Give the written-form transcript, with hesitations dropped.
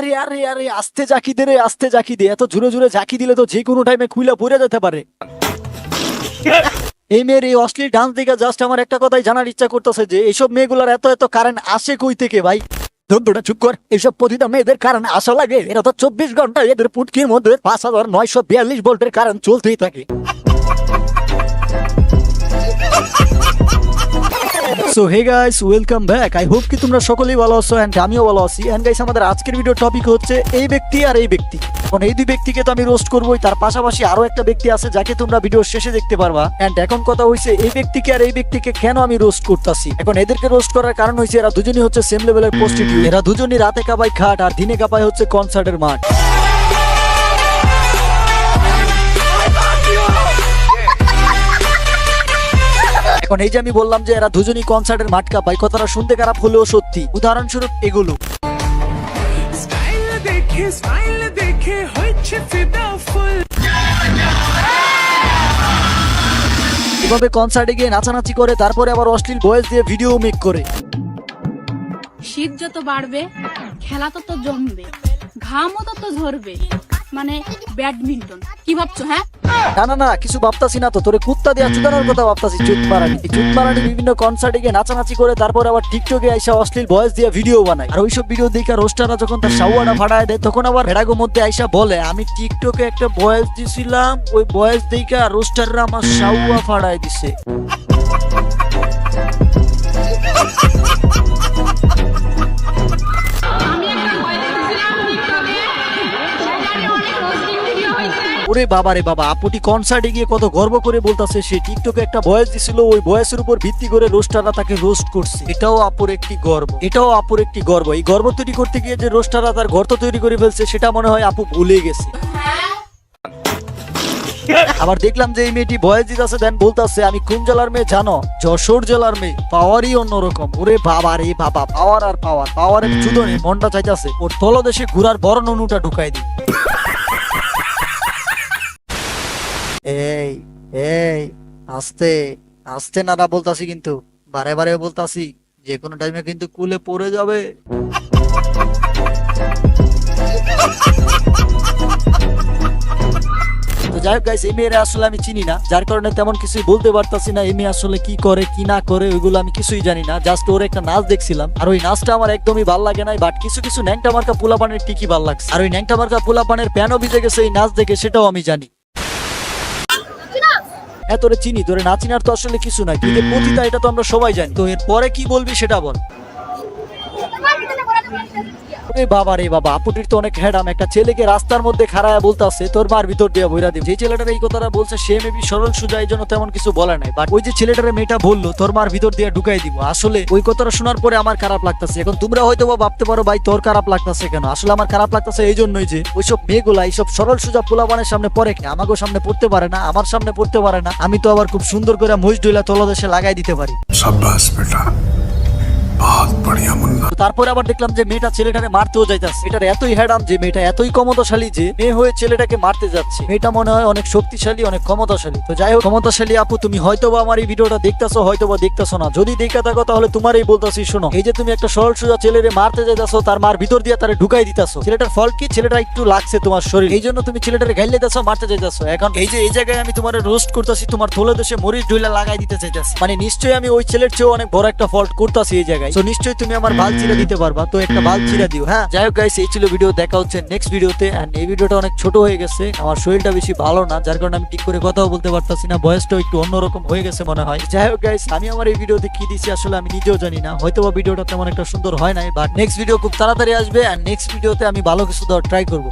আরে আরে আরে আস্তে জাকি দে রে, আস্তে জাকি দে। এত জোরে জোরে জাকি দিলে তো যে কোনো টাইমে খুইলা পড়ে যেতে পারে। এই মেয়ের এই অশ্লীল ডান্স দেখে জাস্ট আমার একটা কথাই জানার ইচ্ছা করতেছে যে এইসব মেয়েগুলোর এত এত কারেন্ট আসে কই থেকে ভাই? ধরুন চুপ কর, এইসব প্রতিটা মেয়েদের কারণ আসা লাগে। এরা তো 24 ঘন্টা এদের পুটকির মধ্যে 5942 ভোল্টের কারেন্ট চলতেই থাকে। So hey guys, welcome back. I hope কি তোমরা সকলেই ভালো আছো এন্ড আমিও ভালো আছি। এন্ড গাইস, আমাদের আজকের ভিডিও টপিক হচ্ছে এই ব্যক্তি আর এই ব্যক্তি। এখন এই দুই ব্যক্তিকে তো আমি রোস্ট করবোই, তার পাশাপাশি আরো একটা ব্যক্তি আছে যাকে তোমরা ভিডিও শেষে দেখতে পারবা। এন্ড এখন কথা হইছে এই ব্যক্তিকে আর এই ব্যক্তিকে কেন আমি রোস্ট করতেছি। এখন এদেরকে রোস্ট করার কারণ হইছে এরা দুজনই হচ্ছে সেম লেভেলের প্রস্টিটিউট। এরা দুজনই রাতে কাঁপায় খাট আর দিনে কাঁপায় হচ্ছে কনসার্টের মাঠ। এখন এই যে আমি বললাম যে এরা দুজনই কনসার্টের মাঠ কাঁপায়, কথাটা শুনতে খারাপ হলেও সত্যি। উদাহরণস্বরূপ এগুলো। এভাবে কনসার্টে গিয়ে নাচানাচি করে, তারপরে আবার অশ্লীল ভয়েস দিয়ে ভিডিও মেক করে। শীত যত বাড়বে খেলা তত জমবে, ঘামও তত ঝরবে, মানে ব্যাডমিন্টন। কি ভাবছো? হ্যাঁ না না না, কিছু ভাবতাছি না তো, তোরে কুত্তা দিয়ে চুদানোর কথা ভাবতাছি। চুতমারানি বিভিন্ন কনসার্টে গিয়ে নাচানাচি করে, তারপর আবার টিকটকে আইসা অশ্লীল ভয়েস দিয়ে ভিডিও বানায়। আর ওইসব ভিডিও দেখে রোস্টাররা যখন তার সাউয়াটা ফাটায় দেয়, তখন আবার ভেড়াগো মধ্যে আইসা বলে আমি টিকটকে একটা ভয়েস দিছিলাম, ওই ভয়েস দেখে রোস্টাররা আমার সাউয়া ফাটায় দিছে। ওরে বাবা রে বাবা, আপুটি কনসার্টে গিয়ে কত গর্ব করে বলতাছে সে টিকটকে একটা ভয়েস দিছিল, ওই ভয়েসের উপর ভিত্তি করে রোস্টাররা তাকে রোস্ট করছে। এটাও আপুর একটি গর্ব, এটাও আপুর একটি গর্ব। এই গর্ব তৈরি করতে গিয়ে যে রোস্টাররা তার গর্ত তৈরি করে ফেলছে, সেটা মনে হয় আপু ভুলে গেছে। আবার দেখলাম যে এই মেয়েটি ভয়েস দিতেছে, দেন বলতেছে আমি কোন জেলার মেয়ে জানো? যশোর জেলার মেয়ে। পাওয়ারই অন্যরকম। ওরে বাবা রে বাবা, পাওয়ার আর পাওয়ার, পাওয়ারের চুদনে মনটা চাইতেছে ওর তলদেশে ঘুরার বর্ণনুটা ঢুকাই দিই। এই এই আস্তে আস্তে নাড়া বলতাছি, কিন্তু বারে বারে বলতাছি, যে কোনো টাইমে কিন্তু কুলে পড়ে যাবে। তো যাই হোক গাইস, এই মেয়েরা আসলে আমি চিনি না, যার কারণে তেমন কিছুই বলতে পারতাছি না। এই মেয়ে আসলে কি করে কি না করে ওইগুলো আমি কিছুই জানি না। জাস্ট ওর একটা নাচ দেখছিলাম, আর ওই নাচটা আমার একদমই ভাল লাগে নাই। বাট কিছু কিছু ন্যাংটা মার্কা পোলাপানের টিকি ভাল লাগছে, আর ওই ন্যাংটা মার্কা পোলাপানের প্যানও ভিজে গেছে এই নাচ দেখে, সেটাও আমি জানি। হ্যাঁ, তোরে চিনি, তোরে না চিনার তো আসলে কিছু নাই। তুই যে পতিতা এটা তো আমরা সবাই জানি। তো এর পরে কি বলবি সেটা বল। বাবা রে বাবা, আপুটির তো অনেক হেডাম। একটা ছেলেকে রাস্তার মধ্যে খাড়ায় বলতেছে তোর মার ভিতর দিয়ে বইরা দিব। যে ছেলেটার এই কথাটা বলছে সে মেবি সরল সুজা, এই জন্য তেমন কিছু বলে নাই। বাট ওই যে ছেলেটারে মেয়েটা বললো তোর মার ভিতর দিয়ে ঢুকাই দিব, আসলে ওই কথাটা শোনার পরে আমার খারাপ লাগতেছে। এখন তোমরা হয়তো ভাবতে পারো ভাই তোর খারাপ লাগতেছে কেন? আসলে আমার খারাপ লাগতেছে এই জন্যই যে ওইসব মেয়েগুলা এইসব সরল সুজা পোলাপানের সামনে পড়ে, আমাকেও সামনে পড়তে পারে না, আমার সামনে পড়তে পারে না। আমি তো আবার খুব সুন্দর করে মহিষ ডইলা তলদেশে লাগাই দিতে পারি। শাবাশ বেটা, বহুত বড়িয়া মুন্না। তারপরে আবার দেখলাম যে মেয়েটা ছেলেটাকে মারতেও যাইতাছে। এটার এতই হ্যাডাম যে মেয়েটা এতই ক্ষমতাশালী যে মেয়ে হয়ে ছেলেটাকে মারতে যাচ্ছে। মেয়েটা মনে হয় অনেক শক্তিশালী, অনেক ক্ষমতাশালী। তো যাই হোক, ক্ষমতাশালী আপু তুমি হয়তোবা আমার এই ভিডিওটা দেখতাছো, হয়তোবা দেখতাছো না। যদি দেখে থাকো তাহলে তোমারই বলতাছি, শোনো, এই যে তুমি একটা সরল সোজা ছেলেরে মারতে যাইতাছো, তার মার ভিতর দিয়ে তারে ঢুকাই দিতাছো। ছেলেটার ফল কি? ছেলেটা একটু লাগছে তোমার শরীর, এই জন্য তুমি ছেলেটারে গাইলে যাচ্ছো, মারতে যাইতাছো। এখন এই যে এই জায়গায় আমি তোমার রোস্ট করতেছি, তোমার থলে দেশে মরিচ ঢুইলা লাগাই দিতে চাইতাছি, মানে নিশ্চয়ই আমি ওই ছেলের চেয়েও অনেক বড় একটা ফল্ট করতেছি এই জায়গায়। তো নিশ্চয়ই তুমি আমার বাল চিরা দিতে পারবা, তো একটা বাল চিরা দিও। হ্যাঁ, যাই হোক গাইস, এই ছিল ভিডিও। দেখা হচ্ছে নেক্সট ভিডিওতে। এন্ড এই ভিডিওটা অনেক ছোট হয়ে গেছে, আমার শরীরটা বেশি ভালো না, যার কারণে আমি ঠিক করে কথাও বলতে পারতাছি না। ভয়েসটাও একটু অন্যরকম হয়ে গেছে মনে হয়। যাই হোক গাইস, আমি আমার এই ভিডিওতে কি দিছি আসলে আমি নিজেও জানি না। হয়তোবা ভিডিওটা তেমন একটা সুন্দর হয় নাই, বাট নেক্সট ভিডিও খুব তাড়াতাড়ি আসবে। এন্ড নেক্সট ভিডিওতে আমি ভালো কিছু দেওয়ার ট্রাই করবো।